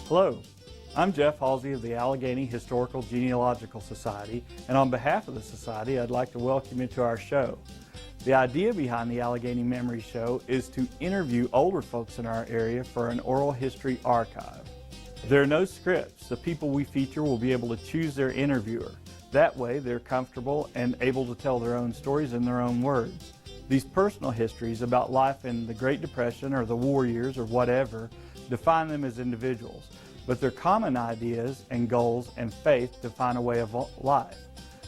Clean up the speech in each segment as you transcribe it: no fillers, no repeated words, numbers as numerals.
Hello, I'm Jeff Halsey of the Alleghany Historical Genealogical Society, and on behalf of the Society, I'd like to welcome you to our show. The idea behind the Alleghany Memory Show is to interview older folks in our area for an oral history archive. There are no scripts. The people we feature will be able to choose their interviewer. That way, they're comfortable and able to tell their own stories in their own words. These personal histories about life in the Great Depression or the war years or whatever define them as individuals, but their common ideas and goals and faith define a way of life,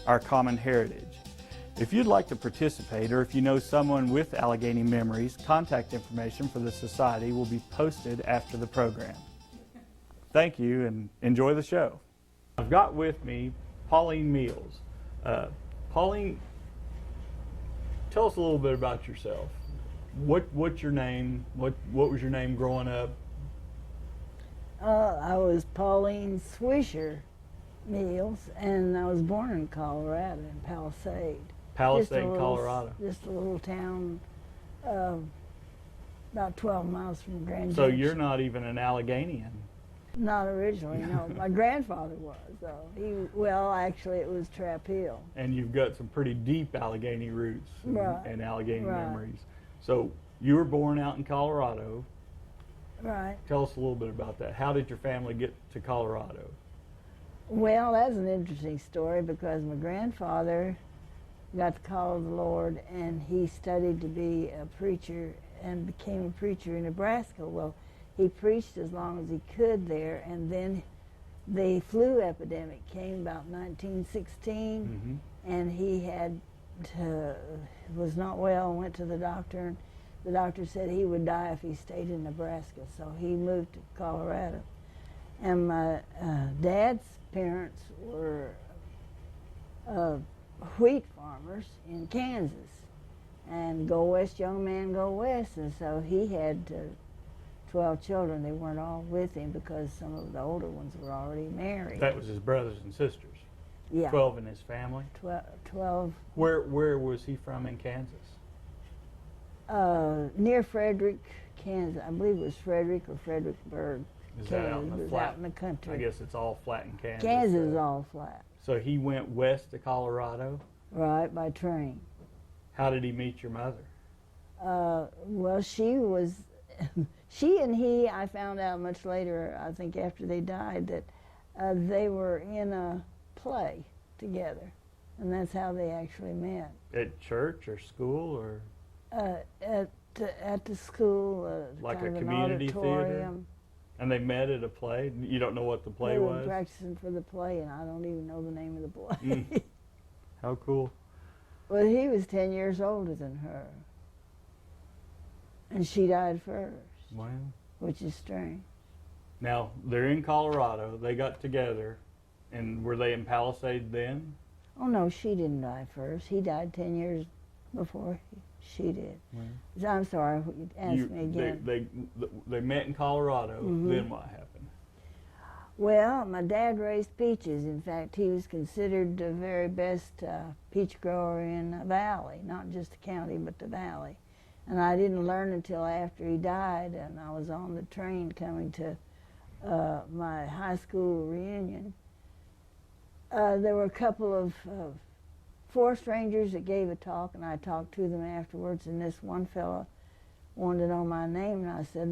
our common heritage. If you'd like to participate, or if you know someone with Alleghany memories, contact information for the Society will be posted after the program. Thank you and enjoy the show. I've got with me Pauline Mills. Pauline, tell us a little bit about yourself. What's your name? What was your name growing up? I was Pauline Swisher Mills, and I was born in Colorado, in Palisade. Colorado. Just a little town about 12 miles from Grand So Junction. you're not even an Alleghanian? Not originally, no. My grandfather was, though. Well, actually, it was Trap Hill. And you've got some pretty deep Alleghany roots Right. and Alleghany Right. memories. So you were born out in Colorado. Right. Tell us a little bit about that. How did your family get to Colorado? Well, that's an interesting story because my grandfather got the call of the Lord, and he studied to be a preacher and became a preacher in Nebraska. Well, he preached as long as he could there, and then the flu epidemic came about 1916, and he was not well and went to the doctor, and the doctor said he would die if he stayed in Nebraska, so he moved to Colorado. And my dad's parents were wheat farmers in Kansas, and go west, young man, go west, and so he had 12 children. They weren't all with him because some of the older ones were already married. That was his brothers and sisters? Yeah. 12 in his family? 12. Where was he from in Kansas? Near Frederick, Kansas. I believe it was Frederick or Fredericksburg. Is Kansas. that out in the flat? Out in the country. I guess it's all flat in Kansas. Kansas is all flat. So he went west to Colorado? Right, by train. How did he meet your mother? Well, she and he, I found out much later, I think after they died, that they were in a play together. And that's how they actually met. At church or school or? At the school, Like kind a of an community theater? auditorium. And they met at a play? You don't know what the play They was? were practicing for the play, and I don't even know the name of the play. How cool. Well, he was 10 years older than her. And she died first, Wow. which is strange. Now, they're in Colorado. They got together. And were they in Palisade then? Oh, no, she didn't die first. He died 10 years before she did. Wow. I'm sorry, ask me again. They met in Colorado. Then what happened? Well, my dad raised peaches. In fact, he was considered the very best peach grower in the valley, not just the county, but the valley. And I didn't learn until after he died, and I was on the train coming to my high school reunion. There were a couple of forest rangers that gave a talk, and I talked to them afterwards, and this one fellow wanted to know my name, and I said,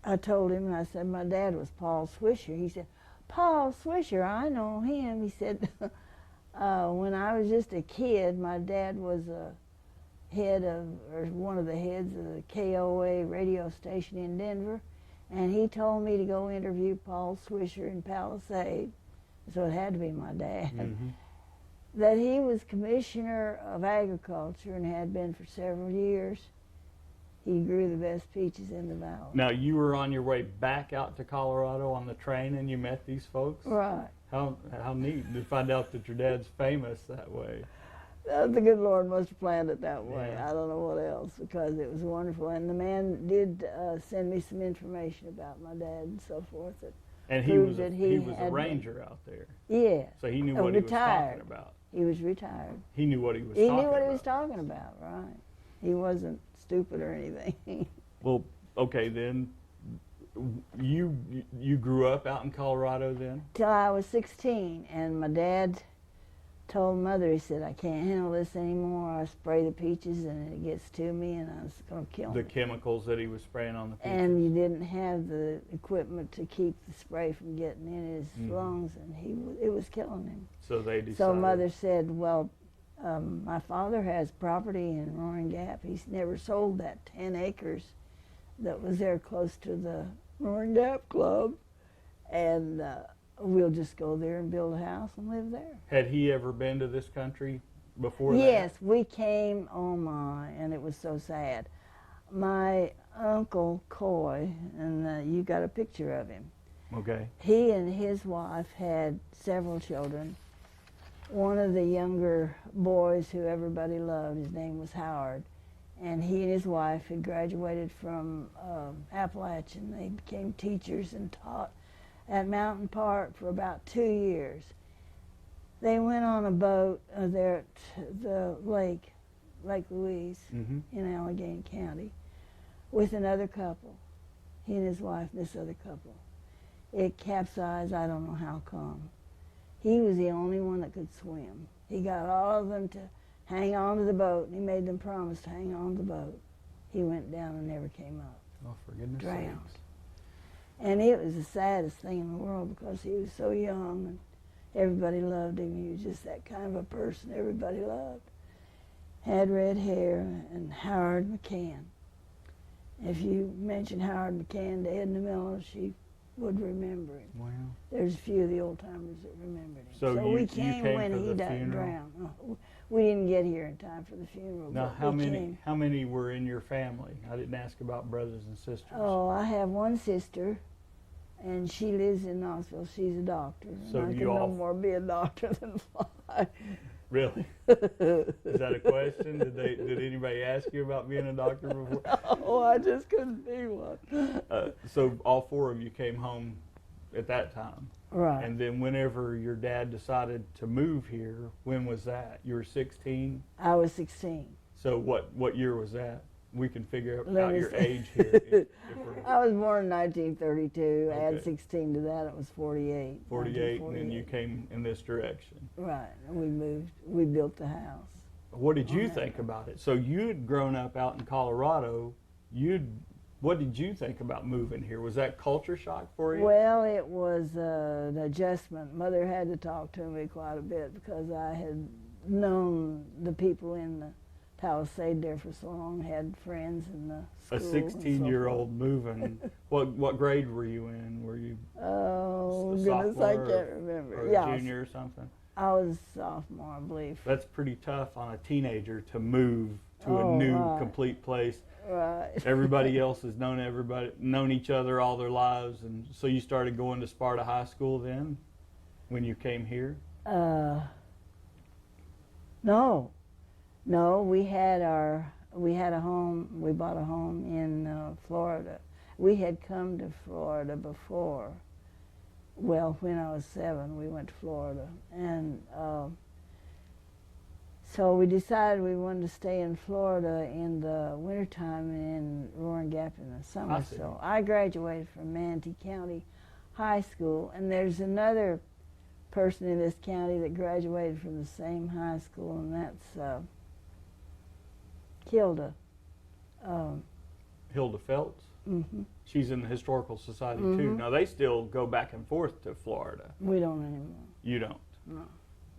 I told him, and I said, my dad was Paul Swisher. He said, Paul Swisher, I know him. He said, when I was just a kid, my dad was a head of, or one of the heads of the KOA radio station in Denver, and he told me to go interview Paul Swisher in Palisade, so it had to be my dad, that he was commissioner of agriculture and had been for several years. He grew the best peaches in the valley. Now, you were on your way back out to Colorado on the train and you met these folks? Right. How neat to find out that your dad's famous that way. The good Lord must have planned it that way. Yeah. I don't know what else, because it was wonderful. And the man did send me some information about my dad and so forth. And he was a ranger out there. Yeah. So he knew what he was talking Retired. about. He was retired. He knew what he was He talking knew what about. he was talking about, right. He wasn't stupid or anything. Well, okay, then you grew up out in Colorado then? Till I was 16, and my dad told Mother, he said, I can't handle this anymore. I spray the peaches and it gets to me and I was going to kill me. The chemicals that he was spraying on the peaches. And you didn't have the equipment to keep the spray from getting in his lungs, and it was killing him. So they decided. So Mother said, well, my father has property in Roaring Gap. He's never sold that 10 acres that was there close to the Roaring Gap Club, and we'll just go there and build a house and live there. Had he ever been to this country before that? Yes, we came, oh my, and it was so sad. My uncle Coy, and you got a picture of him. Okay. He and his wife had several children. One of the younger boys who everybody loved, his name was Howard, and he and his wife had graduated from Appalachian. They became teachers and taught at Mountain Park for about 2 years. They went on a boat there at the Lake Louise in Alleghany County with another couple, he and his wife and this other couple. It capsized, I don't know how come. He was the only one that could swim. He got all of them to hang on to the boat, and he made them promise to hang on to the boat. He went down and never came up. Oh, for goodness drowned. sakes. And it was the saddest thing in the world because he was so young and everybody loved him. He was just that kind of a person everybody loved. Had red hair, and Howard McCann. If you mention Howard McCann to Edna Miller, she would remember him. Wow. There's a few of the old timers that remembered him. So we came for when he the funeral? drowned. We didn't get here in time for the funeral. Now, but how many were in your family? I didn't ask about brothers and sisters. Oh, I have one sister, and she lives in Knoxville. She's a doctor. So and I can no more be a doctor than fly. Really? Is that a question? Did anybody ask you about being a doctor before? Oh, I just couldn't be one. So all four of you came home at that time. Right. And then whenever your dad decided to move here, when was that? You were 16? I was 16. So what year was that? We can figure Let out me your see. age here. I was born in 1932. Okay. Add 16 to that, it was 48. 48, and then you came in this direction. Right, and we moved. We built the house. What did you think about it? So you'd grown up out in Colorado. What did you think about moving here? Was that culture shock for you? Well, it was an adjustment. Mother had to talk to me quite a bit because I had known the people in the Palisade there for so long, had friends in the school. A 16-year-old moving. What grade were you in? Were you oh, a goodness, I sophomore can't remember. or Yeah, a junior or something? I was a sophomore, I believe. That's pretty tough on a teenager to move to a Oh, new, right. complete place. Right. Everybody else has known each other all their lives, and so you started going to Sparta High School then, when you came here. No, we had a home. We bought a home in Florida. We had come to Florida before. Well, when I was 7, we went to Florida, and so we decided we wanted to stay in Florida in the wintertime and in Roaring Gap in the summer. I see. So I graduated from Manatee County High School, and there's another person in this county that graduated from the same high school, and that's Hilda. Hilda Feltz. Mm-hmm. She's in the Historical Society too. Now they still go back and forth to Florida. We don't anymore. You don't? No.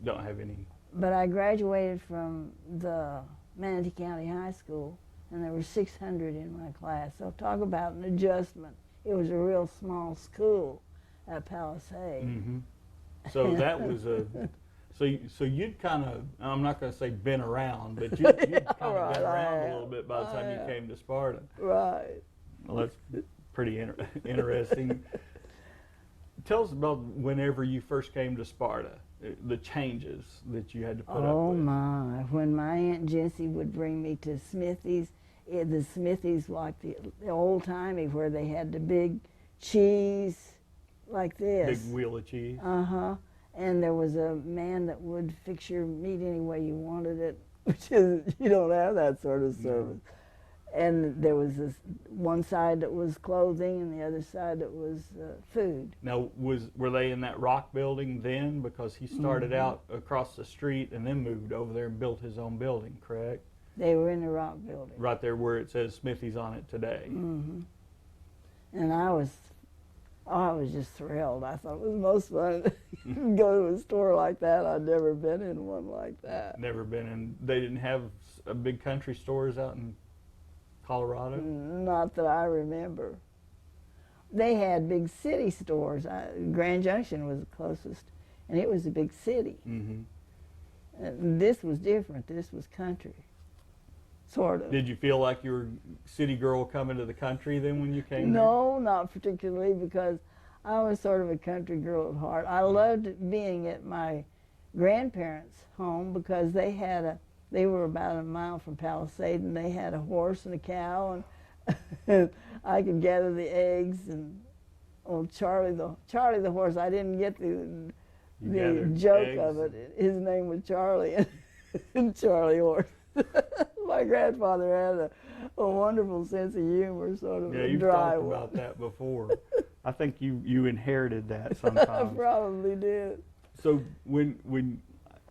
Don't have any? But I graduated from the Manatee County High School, and there were 600 in my class. So talk about an adjustment. It was a real small school at Palisade. Mm-hmm. So that was so you'd kind of, I'm not going to say been around, but you'd kind of right, been around I a little bit by the time you came to Sparta. Right. Well, that's pretty interesting. Tell us about whenever you first came to Sparta, the changes that you had to put up with. Oh my, when my Aunt Jessie would bring me to Smithy's, the Smithy's like the old-timey where they had the big cheese like this. Big wheel of cheese. Uh-huh. And there was a man that would fix your meat any way you wanted it, which is, you don't have that sort of service. No. And there was this one side that was clothing and the other side that was food. Now, were they in that rock building then? Because he started out across the street and then moved over there and built his own building, correct? They were in the rock building. Right there where it says Smithy's on it today. And I was just thrilled. I thought it was the most fun to go to a store like that. I'd never been in one like that. Never been in. They didn't have big country stores out in Colorado? Not that I remember. They had big city stores. Grand Junction was the closest, and it was a big city. This was different. This was country, sort of. Did you feel like you were a city girl coming to the country then when you came No, not particularly, because I was sort of a country girl at heart. I loved being at my grandparents' home because they were about a mile from Palisade, and they had a horse and a cow, and I could gather the eggs. And old Charlie the horse, I didn't get the joke of it. His name was Charlie, and Charlie horse. My grandfather had a wonderful sense of humor, sort of a you've dry talked one. About that before. I think you inherited that sometimes. I probably did. So when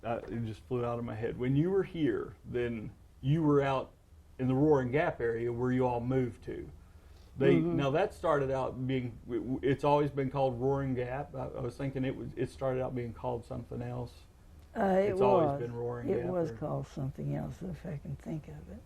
it just flew out of my head. When you were here, then you were out in the Roaring Gap area where you all moved to. Now that started out being, it's always been called Roaring Gap. I was thinking it started out being called something else. It's always been Roaring Gap. It was called something else, if I can think of it.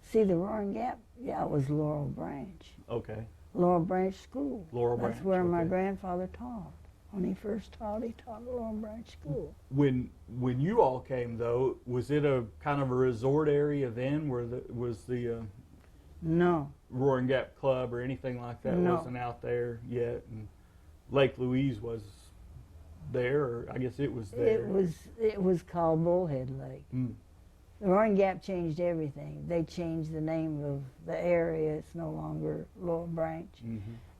See, the Roaring Gap, it was Laurel Branch. Okay. Laurel Branch School. Laurel Branch. That's where my grandfather taught. When he first taught, he taught at Laurel Branch School. When you all came, though, was it a kind of a resort area then, where was the no Roaring Gap Club or anything like that? No. Wasn't out there yet, and Lake Louise was there, or I guess it was there. It was called Bullhead Lake. The Roaring Gap changed everything. They changed the name of the area. It's no longer Laurel Branch.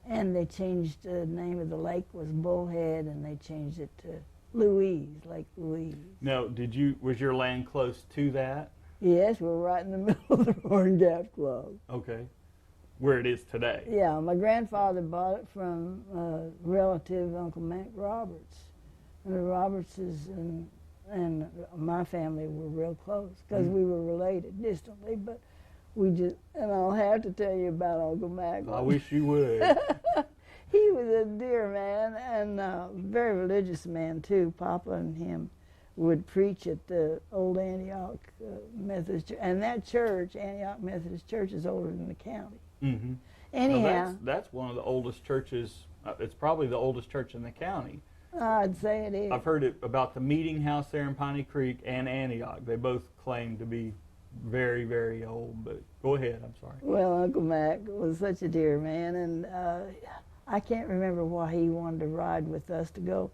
And they changed the name of the lake was Bullhead, and they changed it to Lake Louise. Now, was your land close to that? Yes, we're right in the middle of the Roaring Gap Club. Okay. Where it is today? Yeah, my grandfather bought it from a relative, Uncle Mac Roberts. And the Robertses and my family were real close because we were related distantly, but and I'll have to tell you about Uncle Mac. I wish you would. He was a dear man and a very religious man too. Papa and him would preach at the old Antioch Methodist Church, and that church, Antioch Methodist Church, is older than the county. Anyhow, that's one of the oldest churches. It's probably the oldest church in the county. I'd say it is. I've heard it about the meeting house there in Piney Creek and Antioch. They both claim to be very, very old, but go ahead, I'm sorry. Well, Uncle Mac was such a dear man, and I can't remember why he wanted to ride with us to go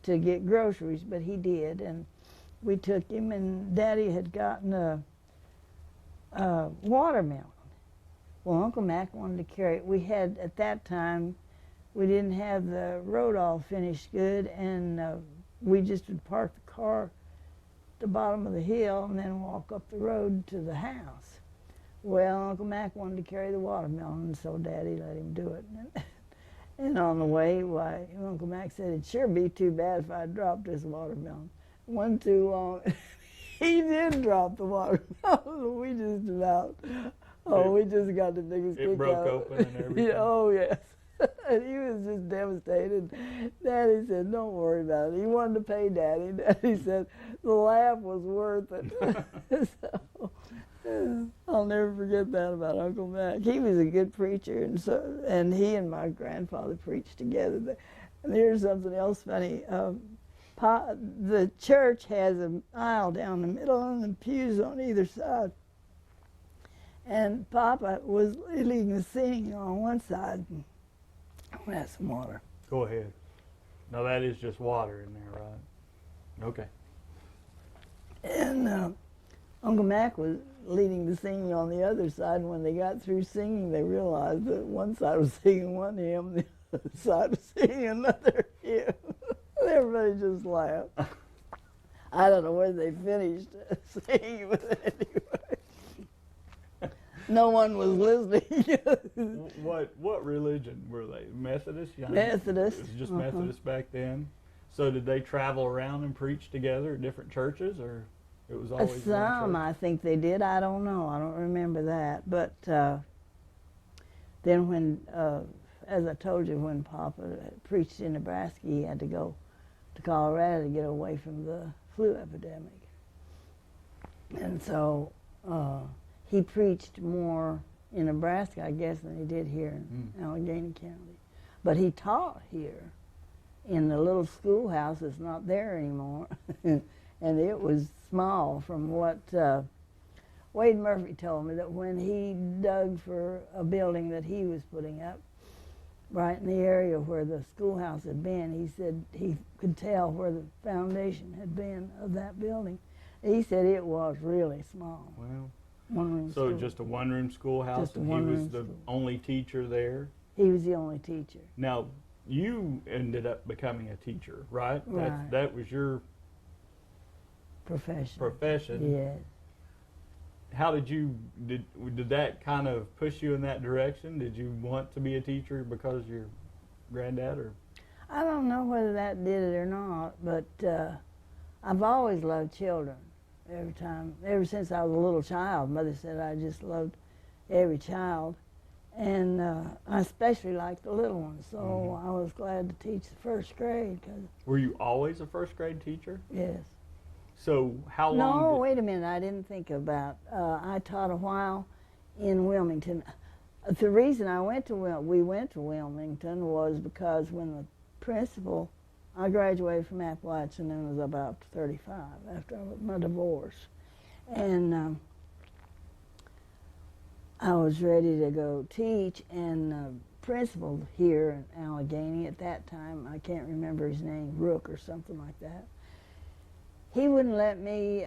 to get groceries, but he did, and we took him, and Daddy had gotten a watermelon. Well, Uncle Mac wanted to carry it. We had, at that time, we didn't have the road all finished good, and we just would park the car at the bottom of the hill and then walk up the road to the house. Well, Uncle Mac wanted to carry the watermelon, and so Daddy let him do it. And on the way, Uncle Mac said, it'd sure be too bad if I dropped this watermelon. Wasn't too long. He did drop the watermelon. We just got the biggest kick out. It broke open and everything. Oh, yes. And he was just devastated. Daddy said, don't worry about it. He wanted to pay Daddy. Daddy said, the laugh was worth it. So, I'll never forget that about Uncle Mac. He was a good preacher, and he and my grandfather preached together. And here's something else funny. The church has an aisle down the middle and the pews on either side. And Papa was leading the singing on one side. That's some water. Go ahead. Now that is just water in there, right? Okay. And Uncle Mac was leading the singing on the other side, and when they got through singing, they realized that one side was singing one hymn, the other side was singing another hymn. Everybody just laughed. I don't know whether they finished singing, but anyway. No one was listening. What religion were they? Methodist? Yeah, Methodist. It was just Methodist back then. So did they travel around and preach together at different churches, or it was always one Some, church? I think they did. I don't know. I don't remember that. But then when, as I told you, when Papa preached in Nebraska, he had to go to Colorado to get away from the flu epidemic. And so he preached more in Nebraska, I guess, than he did here in Alleghany County. But he taught here in the little schoolhouse that's not there anymore. And it was small from what Wade Murphy told me, that when he dug for a building that he was putting up, right in the area where the schoolhouse had been, he said he could tell where the foundation had been of that building. He said it was really small. Well, One-room so school. just a one-room schoolhouse, Just a and he was one-room the school. only teacher there. He was the only teacher. Now, you ended up becoming a teacher, right? Right. That was your Profession. profession. Yes. How did that kind of push you in that direction? Did you want to be a teacher because of your granddad, or? I don't know whether that did it or not, but I've always loved children. Ever since I was a little child, Mother said I just loved every child. And I especially liked the little ones, so I was glad to teach the first grade. Were you always a first grade teacher? Yes. So how long? No, wait a minute, I didn't think about, I taught a while in Wilmington. The reason we went to Wilmington was because when the principal, I graduated from Appalachian and was about 35 after my divorce. And I was ready to go teach, and the principal here in Alleghany at that time, I can't remember his name, Rook or something like that, he wouldn't let me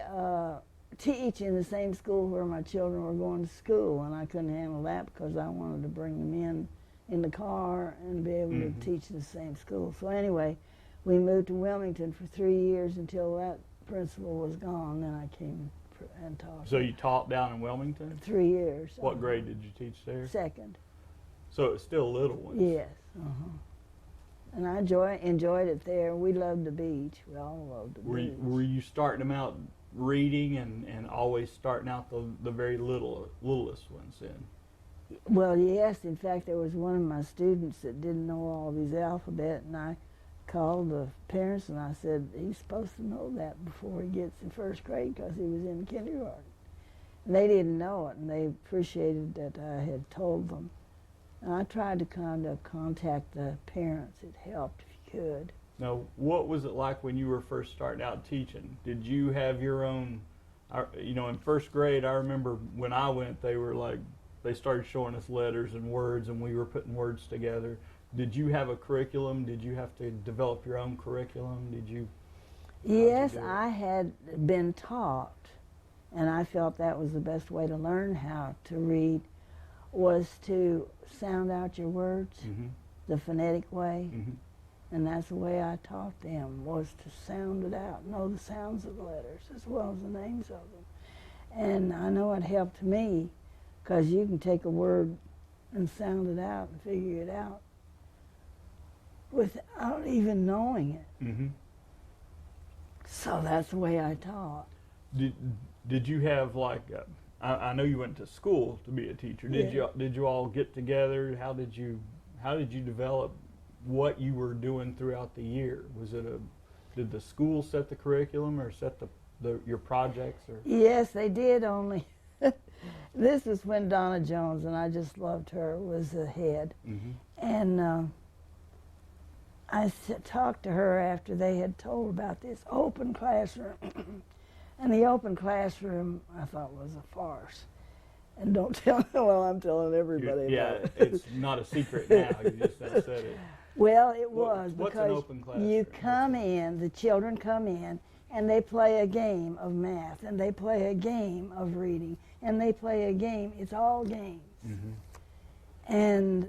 teach in the same school where my children were going to school, and I couldn't handle that because I wanted to bring them in the car and be able to teach in the same school. So anyway, we moved to Wilmington for 3 years until that principal was gone, then I came and taught. So you taught down in Wilmington? 3 years. What grade did you teach there? Second. So it's still little ones? Yes. And I enjoyed it there. We loved the beach. We all loved the beach. Were you starting them out reading and always starting out the very littlest ones then? Well, yes. In fact, there was one of my students that didn't know all these alphabet, and I called the parents and I said, he's supposed to know that before he gets in first grade because he was in kindergarten. And they didn't know it, and they appreciated that I had told them. And I tried to kind of contact the parents. It helped if you could. Now, what was it like when you were first starting out teaching? Did you have your own, in first grade, I remember when I went, they started showing us letters and words, and we were putting words together. Did you have a curriculum? Did you have to develop your own curriculum? Yes, I had been taught, and I felt that was the best way to learn how to read, was to sound out your words the phonetic way. And that's the way I taught them, was to sound it out, know the sounds of the letters as well as the names of them. And I know it helped me, because you can take a word and sound it out and figure it out without even knowing it. So that's the way I taught. Did you have I know you went to school to be a teacher. Did you all get together? How did you develop what you were doing throughout the year? Did the school set the curriculum or set your projects? Or? Yes, they did, only this was when Donna Jones, and I just loved her, was the head. And I talked to her after they had told about this open classroom. And the open classroom, I thought, was a farce. And don't tell, well, I'm telling everybody Yeah, about it. it's not a secret now. You just have said it. Well, it was What's an because open classroom? you come in, the children come in, and they play a game of math, and they play a game of reading, and they play a game. It's all games. Mm-hmm. And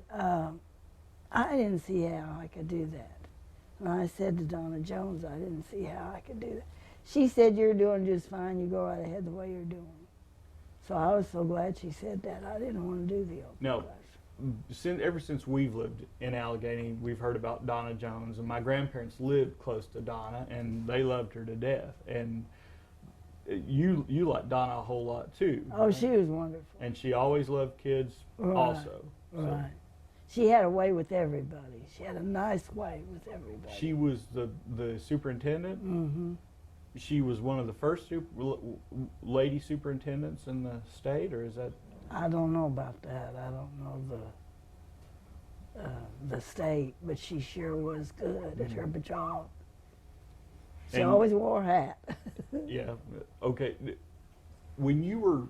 I didn't see how I could do that. And I said to Donna Jones, I didn't see how I could do that. She said, you're doing just fine. You go right ahead the way you're doing. So I was so glad she said that. I didn't want to do the open No. class. Ever since we've lived in Alleghany, we've heard about Donna Jones, and my grandparents lived close to Donna, and they loved her to death. And you like Donna a whole lot too. Oh, right? she was wonderful. And she always loved kids also. So Right. She had a way with everybody. She had a nice way with everybody. she was the superintendent. Mm-hmm. She was one of the first lady superintendents in the state, or is that? I don't know about that. I don't know the state, but she sure was good at her job. She And- always wore a hat. Yeah. Okay. When you were,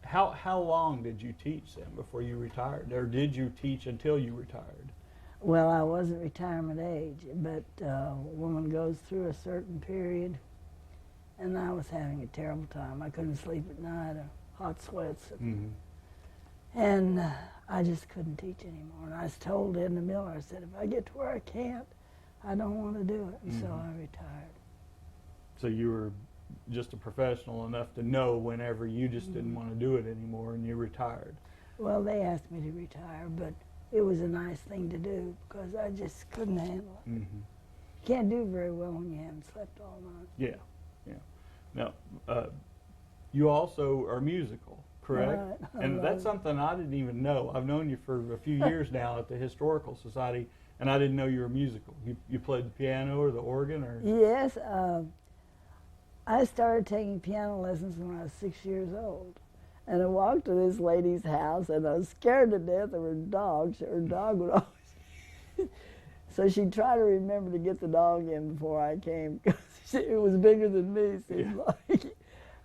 how long did you teach then before you retired, or did you teach until you retired? Well, I wasn't retirement age, but a woman goes through a certain period, and I was having a terrible time. I couldn't sleep at night, hot sweats, Mm-hmm. and I just couldn't teach anymore. And I told Edna Miller, I said, if I get to where I can't, I don't want to do it. And so I retired. So you were just a professional enough to know whenever you just didn't want to do it anymore, and you retired. Well, they asked me to retire, but it was a nice thing to do because I just couldn't handle it. Mm-hmm. You can't do very well when you haven't slept all night. Yeah, yeah. Now, you also are musical, correct? Right. And that's something I didn't even know. I've known you for a few years now at the Historical Society, and I didn't know you were musical. You played the piano or the organ, or? Yes, I started taking piano lessons when I was 6 years old. And I walked to this lady's house, and I was scared to death of her dog. Her dog would always... So she'd try to remember to get the dog in before I came, because it was bigger than me, seemed like.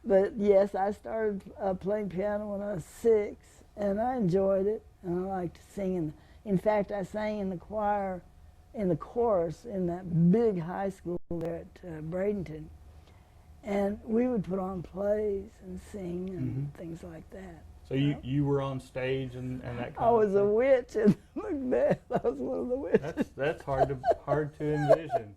But yes, I started playing piano when I was 6, and I enjoyed it, and I liked singing. In fact, I sang in the choir, in the chorus, in that big high school there at Bradenton. And we would put on plays and sing and things like that. So you were on stage and that kind I was of a thing? witch in Macbeth. I was one of the witches. That's hard to envision.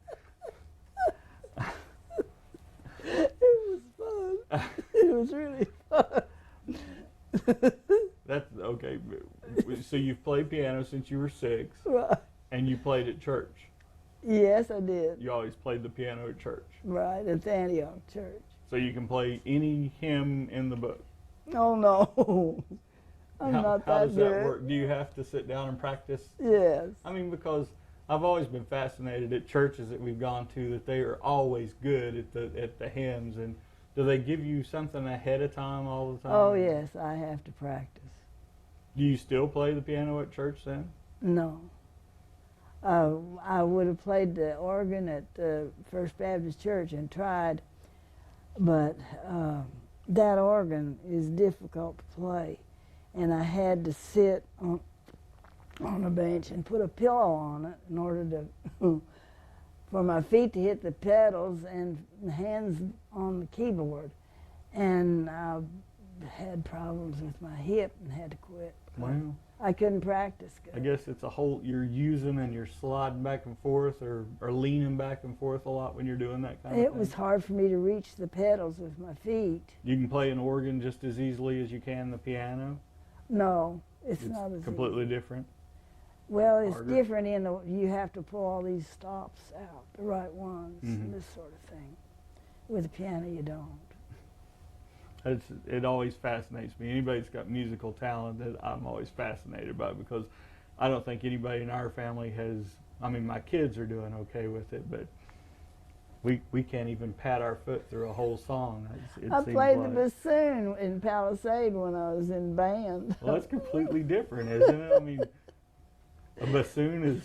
It was fun. It was really fun. That's okay. So you've played piano since you were 6, Right. and you played at church. Yes, I did. You always played the piano at church. Right, at the Antioch Church. So you can play any hymn in the book. Oh, no. I'm not how that does good. that work? Do you have to sit down and practice? Yes. I mean, because I've always been fascinated at churches that we've gone to that they are always good at the hymns. And do they give you something ahead of time all the time? Oh, yes, I have to practice. Do you still play the piano at church then? No. I would have played the organ at First Baptist Church and tried, but that organ is difficult to play. And I had to sit on a bench and put a pillow on it in order to, for my feet to hit the pedals and hands on the keyboard. And I had problems with my hip and had to quit. Wow. I couldn't practice good. I guess it's a whole, you're using and you're sliding back and forth or leaning back and forth a lot when you're doing that kind of thing. It was hard for me to reach the pedals with my feet. You can play an organ just as easily as you can the piano? No, it's not as completely easy. different? Well, it's harder? different in the, you have to pull all these stops out, the right ones, and this sort of thing. With the piano, you don't. It always fascinates me. Anybody that's got musical talent, that I'm always fascinated by, because I don't think anybody in our family has, I mean, my kids are doing okay with it, but we can't even pat our foot through a whole song. I played the bassoon in Palisade when I was in band. Well, that's completely different, isn't it? I mean, a bassoon is,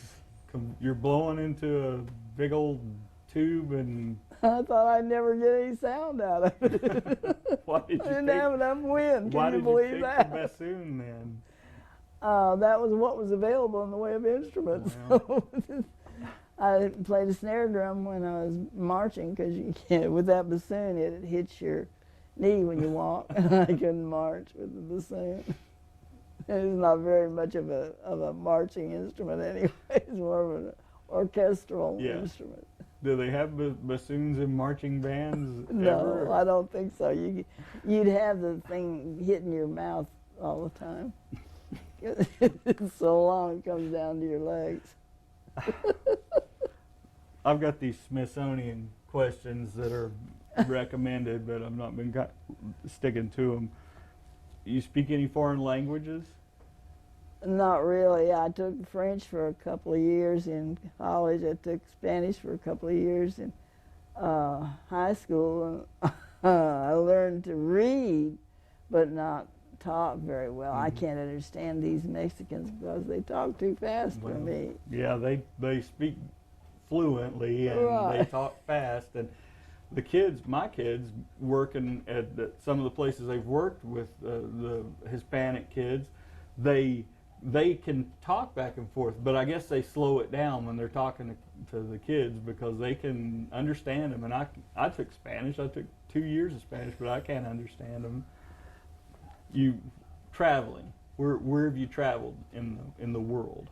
you're blowing into a big old tube and I thought I'd never get any sound out of it. Why did you I didn't have enough wind. Why Can you did believe pick that? the bassoon then? That was what was available in the way of instruments. Wow. I played a snare drum when I was marching because you can't, with that bassoon, it hits your knee when you walk. I couldn't march with the bassoon. It's not very much of a marching instrument anyway. It's more of an orchestral instrument. Do they have bassoons in marching bands No, ever? I don't think so. You'd have the thing hitting your mouth all the time. It's so long it comes down to your legs. I've got these Smithsonian questions that are recommended, but I've not been sticking to them. You speak any foreign languages? Not really. I took French for a couple of years in college. I took Spanish for a couple of years in high school. I learned to read, but not talk very well. I can't understand these Mexicans because they talk too fast for me. Yeah, they speak fluently and they talk fast. And the kids, my kids, working at some of the places they've worked with, the Hispanic kids, they can talk back and forth, but I guess they slow it down when they're talking to the kids because they can understand them. And I took Spanish. I took 2 years of Spanish, but I can't understand them. You traveling? Where have you traveled in the world?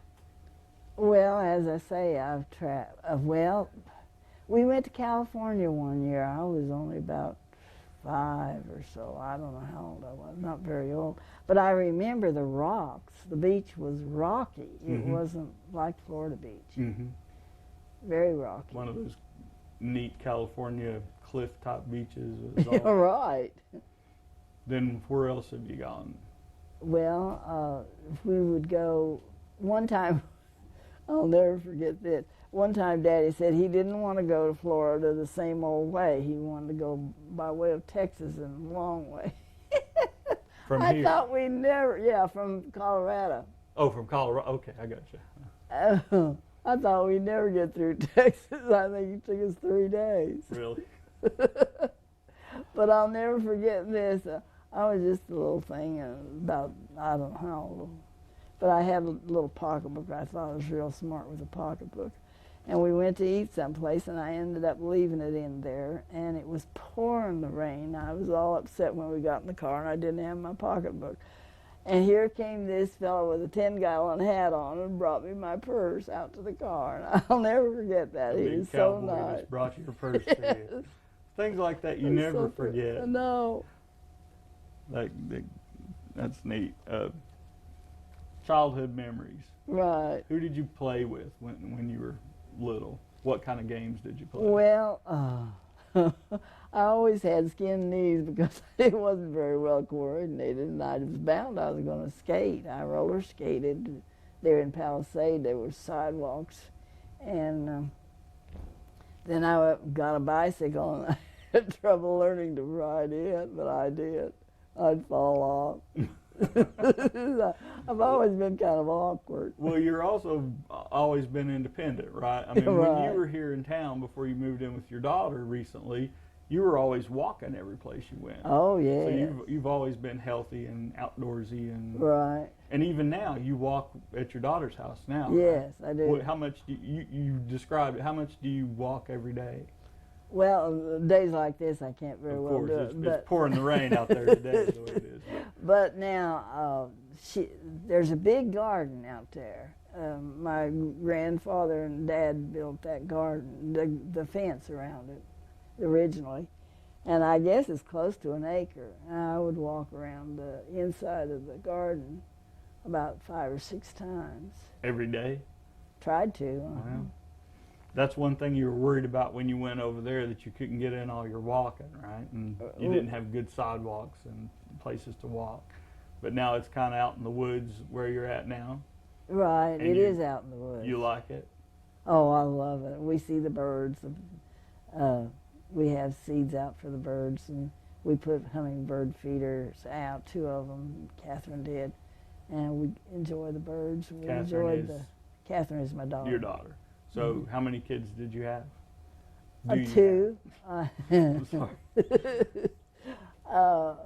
Well, as I say, I've traveled. Well, we went to California one year. I was only about 5 or so. I don't know how old I was. Not very old. But I remember the rocks. The beach was rocky. It wasn't like Florida Beach. Very rocky. One of those neat California cliff-top beaches. Right. Then where else have you gone? Well, we would go one time. I'll never forget this. One time Daddy said he didn't want to go to Florida the same old way. He wanted to go by way of Texas and a long way. From I here? thought we never, from Colorado. Oh, from Colorado. Okay, I got you. I thought we'd never get through Texas. I think it took us 3 days. Really? But I'll never forget this. I was just a little thing about, I don't know how old. But I had a little pocketbook. I thought I was real smart with a pocketbook. And we went to eat someplace, and I ended up leaving it in there, and it was pouring the rain. I was all upset when we got in the car, and I didn't have my pocketbook. And here came this fellow with a 10-gallon hat on and brought me my purse out to the car. And I'll never forget that. He was so nice. Just brought your purse to you. Things like that you never forget. No. That's neat. Childhood memories. Right. Who did you play with when you were little? What kind of games did you play? Well, I always had skinned knees because it wasn't very well coordinated, and I was bound I was going to skate. I roller skated there in Palisade. There were sidewalks, and then I got a bicycle, and I had trouble learning to ride it, but I did. I'd fall off. I've always been kind of awkward. Well, you're also always been independent, right? I mean, when you were here in town before you moved in with your daughter recently, you were always walking every place you went. Oh, yeah. So you've always been healthy and outdoorsy, and right. And even now, you walk at your daughter's house now. Yes, right? I do. How much do you described it? How much do you walk every day? Well, days like this, I can't very well do it. It's pouring the rain out there today, the way it is. But now, there's a big garden out there. My grandfather and Dad built that garden, the fence around it, originally. And I guess it's close to an acre. And I would walk around the inside of the garden about 5 or 6 times. Every day? Tried to. Wow. That's one thing you were worried about when you went over there, that you couldn't get in all your walking, right? And you didn't have good sidewalks and places to walk. But now it's kind of out in the woods where you're at now. Right, it is out in the woods. You like it? Oh, I love it. We see the birds. We have seeds out for the birds, and we put hummingbird feeders out, 2 of them, Catherine did, and we enjoy the birds. We Catherine is my daughter. Your daughter. So how many kids did you have? Do you Two. I'm sorry.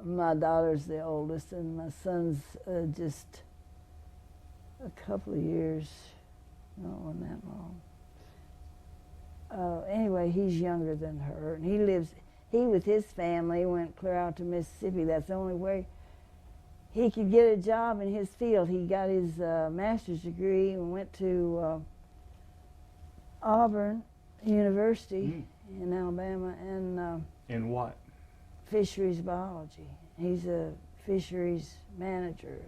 My daughter's the oldest, and my son's just a couple of years, no, wasn't that long. Anyway, he's younger than her, and he with his family went clear out to Mississippi. That's the only way he could get a job in his field. He got his master's degree and went to Auburn University in Alabama, and In what? fisheries biology. He's a fisheries manager,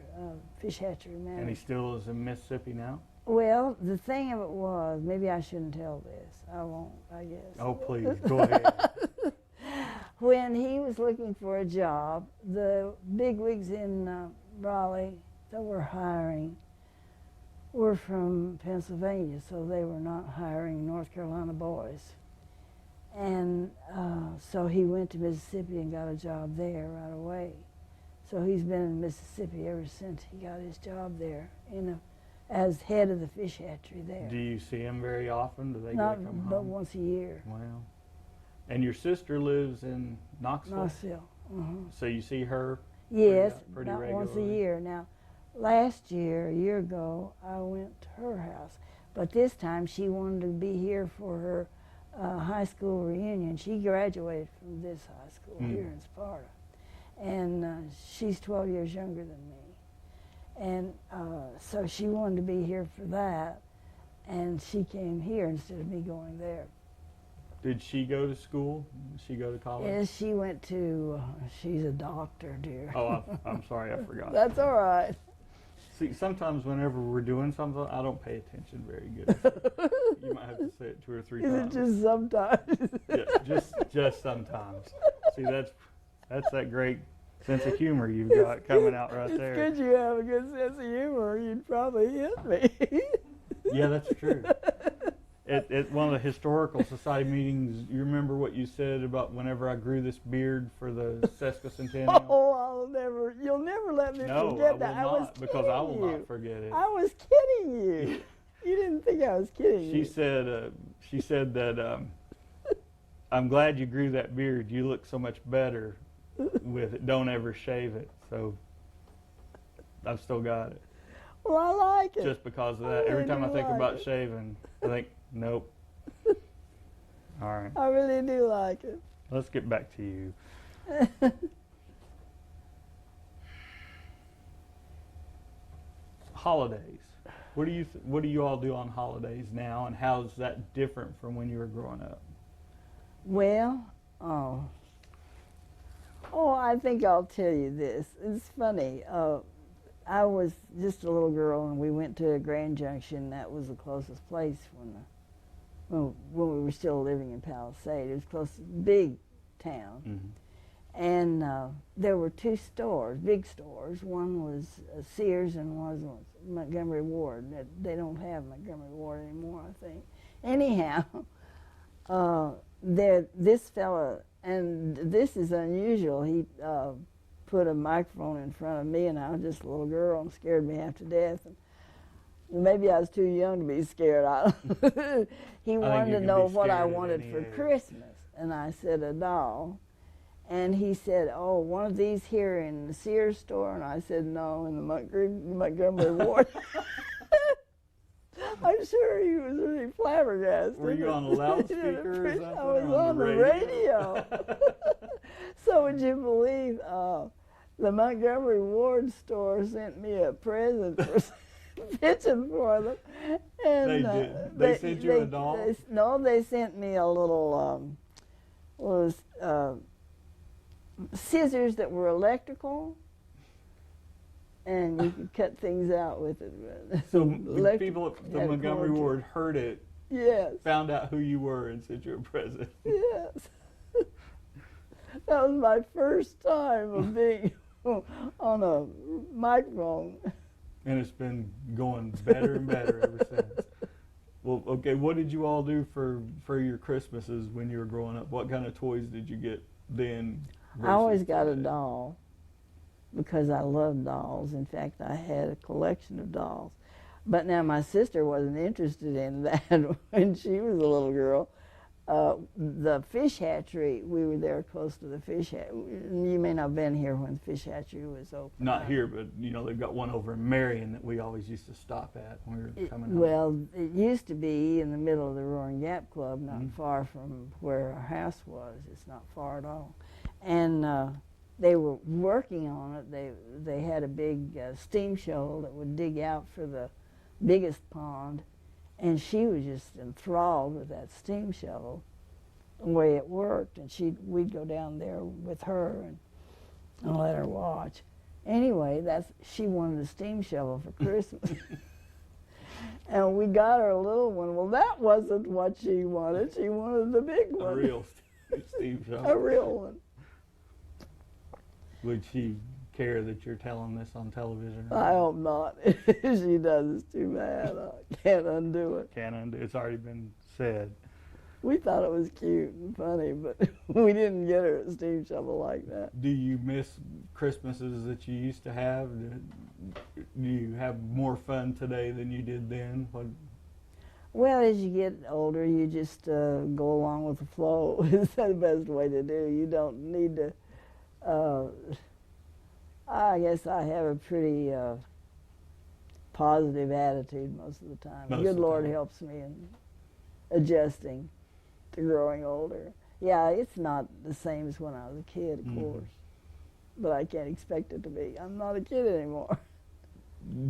fish hatchery manager. And he still is in Mississippi now? Well, the thing of it was, maybe I shouldn't tell this. I won't, I guess. Oh, please, go ahead. When he was looking for a job, the bigwigs in Raleigh that were hiring were from Pennsylvania, so they were not hiring North Carolina boys. And so he went to Mississippi and got a job there right away. So he's been in Mississippi ever since he got his job there, as head of the fish hatchery there. Do you see him very often? Do they Not get to come but home? once a year. Wow. And your sister lives in Knoxville? Knoxville. So you see her? Yes, pretty about once a regularly? year. Now, last year, a year ago, I went to her house, but this time she wanted to be here for her high school reunion. She graduated from this high school here in Sparta, and she's 12 years younger than me. And so she wanted to be here for that, and she came here instead of me going there. Did she go to school? Did she go to college? Yes, she went to, she's a doctor, dear. Oh, I'm sorry, I forgot. That's all right. See, sometimes whenever we're doing something, I don't pay attention very good. You might have to say it 2 or 3 Is times. it just sometimes? Yeah, just sometimes. See, that's that great sense of humor you've got coming out right there. It's good you have a good sense of humor. You'd probably hit me. Yeah, that's true. At one of the historical society meetings, you remember what you said about whenever I grew this beard for the sesquicentennial? Oh, you'll never let me No, forget I that. will I was not, because I will kidding not you. forget it. I was kidding you. You didn't think I was kidding you. She said that I'm glad you grew that beard. You look so much better with it. Don't ever shave it. So I've still got it. Well, I like it. Just because of I that. Every really time I do think like about it. shaving, I think, nope. All right, I really do like it. let's get back to you. Holidays. What do you all do on holidays now, and how's that different from when you were growing up? Well, I think I'll tell you this. It's funny. I was just a little girl, and we went to Grand Junction. That was the closest place when we were still living in Palisade. It was close, big town. Mm-hmm. And there were 2 stores, big stores. One was Sears and one was Montgomery Ward. They don't have Montgomery Ward anymore, I think. Anyhow, this fella, and this is unusual, he put a microphone in front of me, and I was just a little girl, and scared me half to death. And maybe I was too young to be scared. He wanted to know what I wanted for Christmas, and I said a doll. And he said, "Oh, one of these here in the Sears store," and I said, "No, in the Montgomery Ward." I'm sure he was really flabbergasted. Were you on a loudspeaker or something? I was on the radio. So would you believe the Montgomery Ward store sent me a present for pitching for them? And They did. They sent you a doll? No, they sent me a little scissors that were electrical, and you could cut things out with it. So the people at the had Montgomery cord to Ward heard it, Yes. found out who you were, and sent you a present. Yes. That was my first time of being on a microphone. And it's been going better and better ever since. Well, okay, what did you all do for your Christmases when you were growing up? What kind of toys did you get then? I always versus got a today? doll because I love dolls. In fact, I had a collection of dolls. But now my sister wasn't interested in that when she was a little girl. The fish hatchery, we were there close to the fish hatchery. You may not have been here when the fish hatchery was open. Not here, but you know, they've got one over in Marion that we always used to stop at when we were coming home. Well, it used to be in the middle of the Roaring Gap Club, not Mhm. far from where our house was. It's not far at all. And they were working on it. They had a big steam shovel that would dig out for the biggest pond, and she was just enthralled with that steam shovel, the way it worked. And we'd go down there with her and let her watch. Anyway, she wanted a steam shovel for Christmas. And we got her a little one. Well, that wasn't what she wanted. She wanted the big one. A real steam shovel. A real one. Would she care that you're telling this on television? I hope not. If she does, it's too bad. I can't undo it. Can't undo. It's already been said. We thought it was cute and funny, but we didn't get her a steam shovel like that. Do you miss Christmases that you used to have? Do you have more fun today than you did then? Well, as you get older, you just go along with the flow. It's the best way to do. You don't need to. I guess I have a pretty positive attitude most of the time. The good Lord helps me in adjusting to growing older. Yeah, it's not the same as when I was a kid, of course, but I can't expect it to be. I'm not a kid anymore.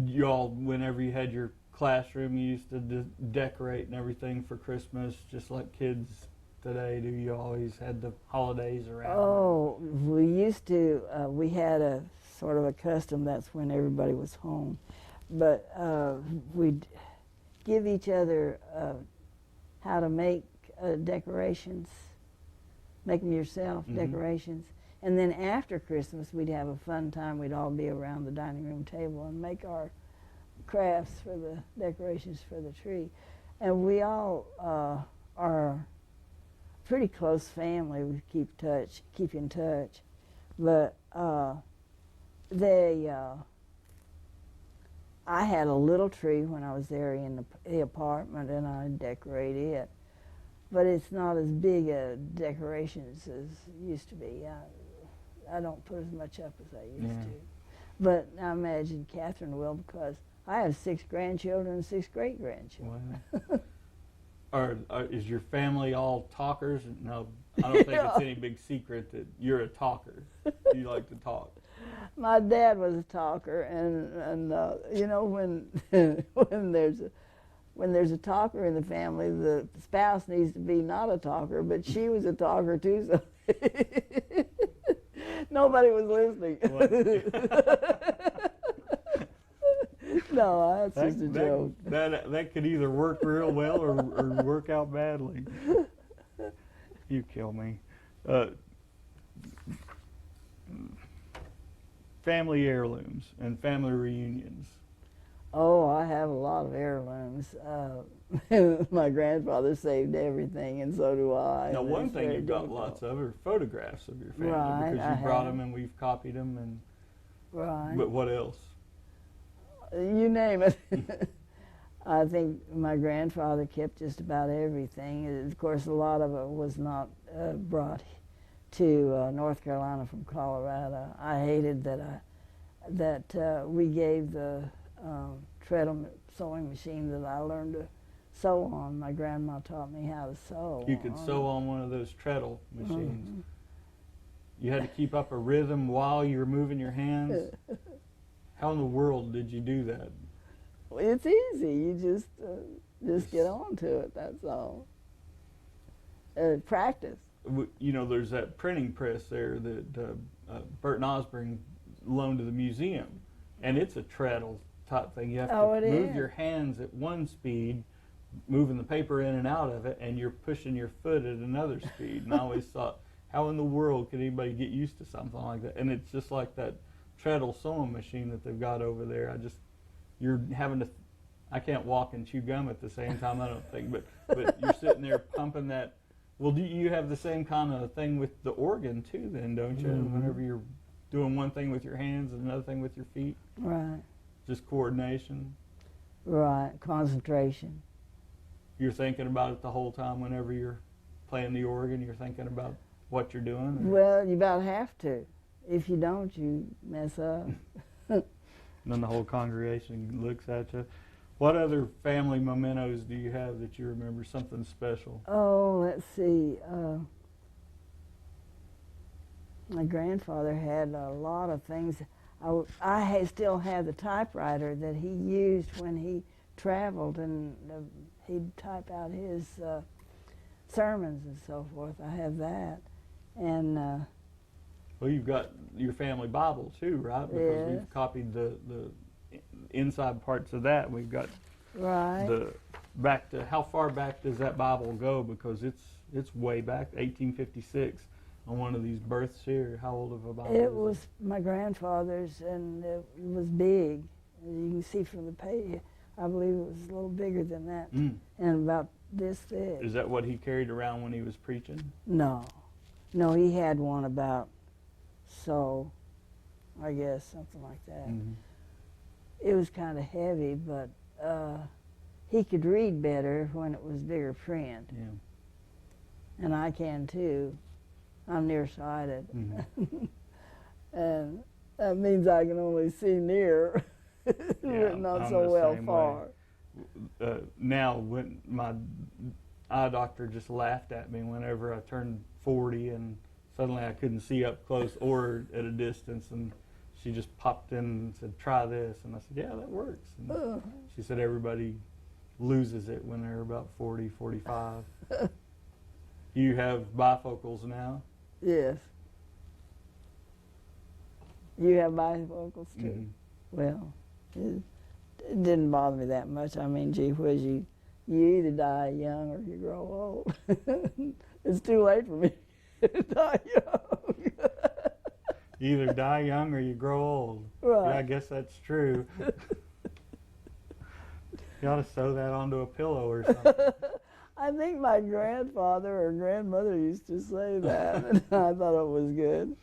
Y'all, whenever you had your classroom, you used to decorate and everything for Christmas, just like kids today do. You always had the holidays around. Oh, we used to. We had a sort of a custom. That's when everybody was home, but we'd give each other how to make decorations, make them yourself, decorations. And then after Christmas, we'd have a fun time. We'd all be around the dining room table and make our crafts for the decorations for the tree. And we all are a pretty close family. We keep in touch. But I had a little tree when I was there in the apartment, and I decorated it. But it's not as big a decorations as it used to be. I don't put as much up as I used to. But I imagine Catherine will, because I have 6 grandchildren and 6 great-grandchildren. Wow. Is your family all talkers? No, I don't think it's any big secret that you're a talker. You like to talk. My dad was a talker, and you know, when when there's a talker in the family, the spouse needs to be not a talker, but she was a talker too, so nobody was listening. No, that's just a joke. That could either work real well or work out badly. You kill me. Family heirlooms and family reunions. Oh, I have a lot of heirlooms. My grandfather saved everything, and so do I. Now, one thing you've got lots of are photographs of your family, right, because you brought them and we've copied them. And right. But what else? You name it. I think my grandfather kept just about everything. Of course, a lot of it was not brought to North Carolina from Colorado. I hated that we gave the treadle sewing machine that I learned to sew on. My grandma taught me how to sew. You could sew on one of those treadle machines. You had to keep up a rhythm while you were moving your hands. How in the world did you do that? Well, it's easy. You just get on to it. That's all. Practice. You know, there's that printing press there that Burton Osborne loaned to the museum, and it's a treadle type thing. You have to move your hands at one speed, moving the paper in and out of it, and you're pushing your foot at another speed. And I always thought, how in the world could anybody get used to something like that? And it's just like that treadle sewing machine that they've got over there. You're having to, I can't walk and chew gum at the same time, I don't think, but you're sitting there pumping that. Well, do you have the same kind of thing with the organ too then, don't you? Whenever you're doing one thing with your hands and another thing with your feet? Right. Just coordination? Right, concentration. You're thinking about it the whole time whenever you're playing the organ, you're thinking about what you're doing? Or? Well, you about have to. If you don't, you mess up. And then the whole congregation looks at you. What other family mementos do you have that you remember, something special? Oh, let's see. My grandfather had a lot of things. Still have the typewriter that he used when he traveled, and he'd type out his sermons and so forth. I have that. And well, you've got your family Bible too, right? Because yes. we've copied the inside parts of that. We've got right. Back to, how far back does that Bible go? Because it's way back, 1856, on one of these births here. How old of a Bible? It was my grandfather's, and it was big. As you can see from the page, I believe it was a little bigger than that, and about this thick. Is that what he carried around when he was preaching? No, he had one about so, I guess something like that. Mm-hmm. It was kind of heavy, but he could read better when it was bigger print. Yeah. And I can too. I'm nearsighted. Mm-hmm. And that means I can only see near, Yeah, not I'm so the well same far. way. Now, when my eye doctor just laughed at me whenever I turned 40 and suddenly I couldn't see up close or at a distance, and she just popped in and said, "Try this," and I said, "Yeah, that works." And she said everybody loses it when they're about 40, 45. You have bifocals now? Yes. You have bifocals too? Mm-hmm. Well, it didn't bother me that much. I mean, gee whiz, you either die young or you grow old. It's too late for me to die young. You either die young or you grow old. Right. Yeah, I guess that's true. You ought to sew that onto a pillow or something. I think my grandfather or grandmother used to say that, and I thought it was good.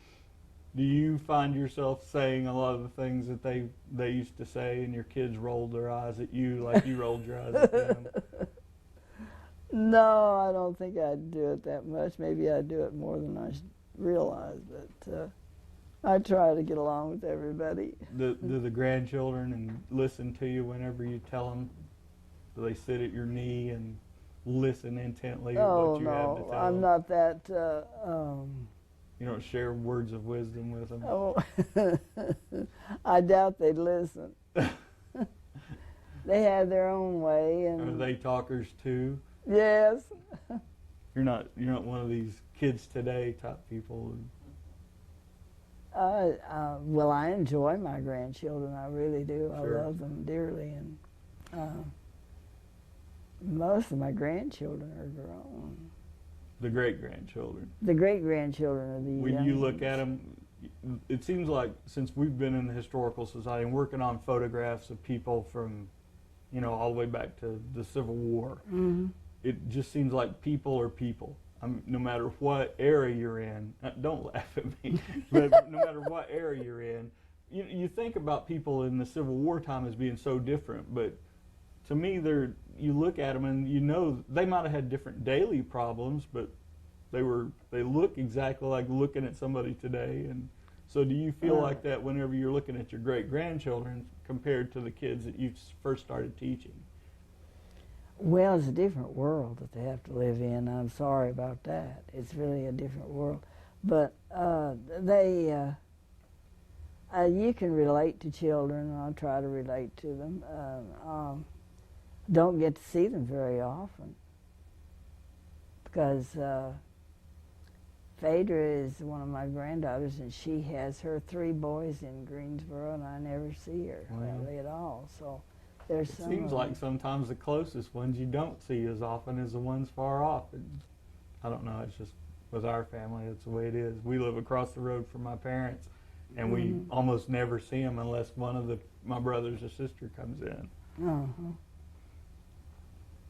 Do you find yourself saying a lot of the things that they used to say, and your kids rolled their eyes at you like you rolled your eyes at them? No, I don't think I'd do it that much. Maybe I'd do it more than I realize, but I try to get along with everybody. Do the grandchildren and listen to you whenever you tell them? Do they sit at your knee and listen intently to what you have to tell them? I'm not that. You don't share words of wisdom with them? Oh, I doubt they'd listen. They have their own way, and Are they talkers too? yes. You're not one of these kids today type people. Well, I enjoy my grandchildren. I really do. Sure. I love them dearly, and most of my grandchildren are grown. The great-grandchildren. The great-grandchildren are the When young you look ones. at them, it seems like since we've been in the Historical Society and working on photographs of people from, all the way back to the Civil War, it just seems like people are people. No matter what era you're in, don't laugh at me, but no matter what era you're in, you think about people in the Civil War time as being so different, but to me, you look at them and they might have had different daily problems, but they look exactly like looking at somebody today. And so do you feel like that whenever you're looking at your great-grandchildren compared to the kids that you first started teaching? Well, it's a different world that they have to live in. I'm sorry about that. It's really a different world. But you can relate to children. I'll try to relate to them. Don't get to see them very often because Phaedra is one of my granddaughters, and she has her 3 boys in Greensboro, and I never see her hardly at all. So there's some. It seems like sometimes the closest ones you don't see as often as the ones far off. I don't know. It's just with our family, it's the way it is. We live across the road from my parents, and we almost never see them unless one of my brothers or sister comes in. Uh-huh.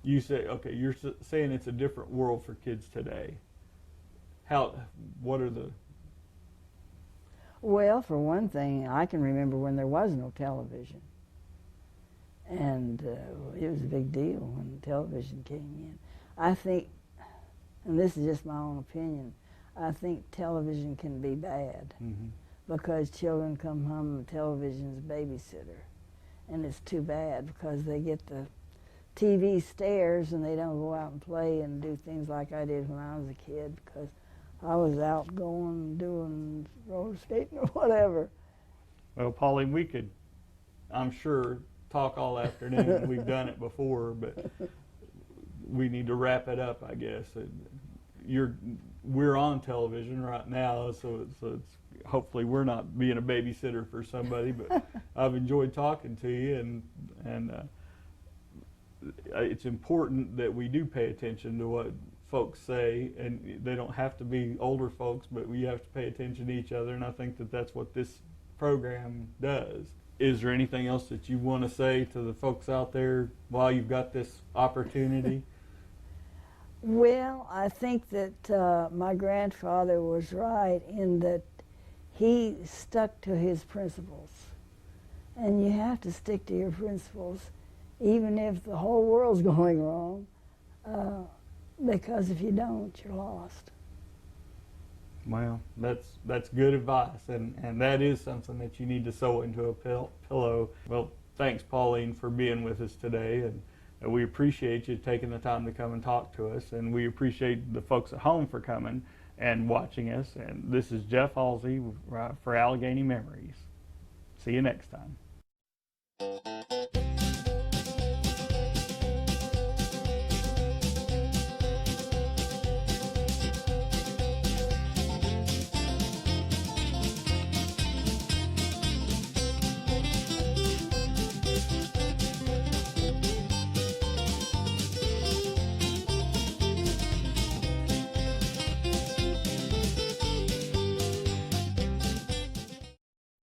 You say, okay, you're saying it's a different world for kids today. What are the... Well, for one thing, I can remember when there was no television. And it was a big deal when television came in. I think and this is just my own opinion, I think television can be bad because children come home and television's babysitter. And it's too bad because they get the TV stares and they don't go out and play and do things like I did when I was a kid, because I was out going doing roller skating or whatever. Well, Pauline, we could, I'm sure, talk all afternoon. We've done it before, but we need to wrap it up, I guess. We're on television right now, so it's hopefully we're not being a babysitter for somebody, but I've enjoyed talking to you, and it's important that we do pay attention to what folks say, and they don't have to be older folks, but we have to pay attention to each other, and I think that that's what this program does. Is there anything else that you want to say to the folks out there while you've got this opportunity? Well, I think that my grandfather was right in that he stuck to his principles. And you have to stick to your principles, even if the whole world's going wrong, because if you don't, you're lost. Well, that's good advice, and that is something that you need to sew into a pillow. Well, thanks, Pauline, for being with us today, and we appreciate you taking the time to come and talk to us, and we appreciate the folks at home for coming and watching us. And this is Jeff Halsey for Alleghany Memories. See you next time.